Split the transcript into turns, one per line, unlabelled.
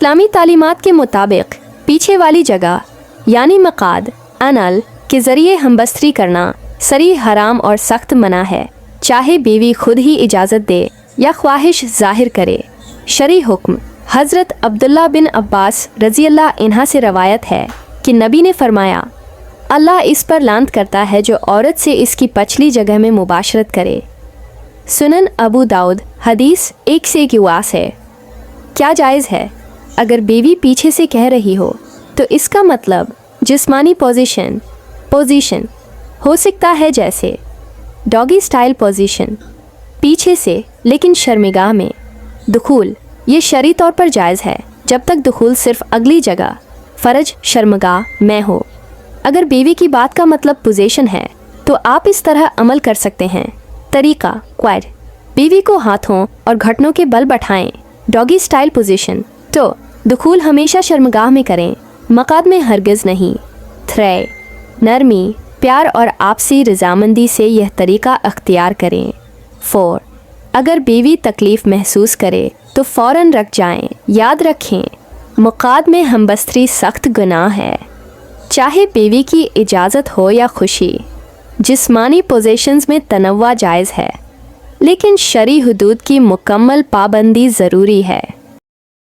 इस्लामी तालीमात के मुताबिक पीछे वाली जगह यानी मकाद अनल के ज़रिए हमबस्तरी करना सरी हराम और सख्त मना है, चाहे बीवी खुद ही इजाज़त दे या ख्वाहिश ज़ाहिर करे। शरी हुक्म हज़रत अब्दुल्ला बिन अब्बास रज़ी अल्लाह इन्हा से रवायत है कि नबी ने फरमाया, अल्लाह इस पर लानत करता है जो औरत से इसकी पछली जगह में मुबाशरत करे। सुनन अबू दाऊद हदीस 1 से 1 है। क्या जायज़ है? अगर बीवी पीछे से कह रही हो तो इसका मतलब जिस्मानी पोजीशन हो सकता है, जैसे डॉगी स्टाइल पोजीशन, पीछे से लेकिन शर्मिगाह में। दुखूल ये शरई तौर पर जायज़ है जब तक दुखूल सिर्फ अगली जगह फ़र्ज शर्मगाह में हो। अगर बीवी की बात का मतलब पोजीशन है तो आप इस तरह अमल कर सकते हैं। तरीका क्वाड, बीवी को हाथों और घुटनों के बल बैठाएं, डॉगी स्टाइल पोजीशन। तो दुखूल हमेशा शर्मगाह में करें, मकाद में हरगिज़ नहीं। थ्रे, नरमी, प्यार और आपसी रजामंदी से यह तरीका अख्तियार करें। 4, अगर बीवी तकलीफ़ महसूस करे तो फ़ौरन रख जाएं। याद रखें, मकाद में हमबस्तरी सख्त गुनाह है, चाहे बीवी की इजाज़त हो या खुशी। जिस्मानी पोजीशंस में तनव्वा जायज़ है, लेकिन शरई हुदूद की मुकम्मल पाबंदी ज़रूरी है।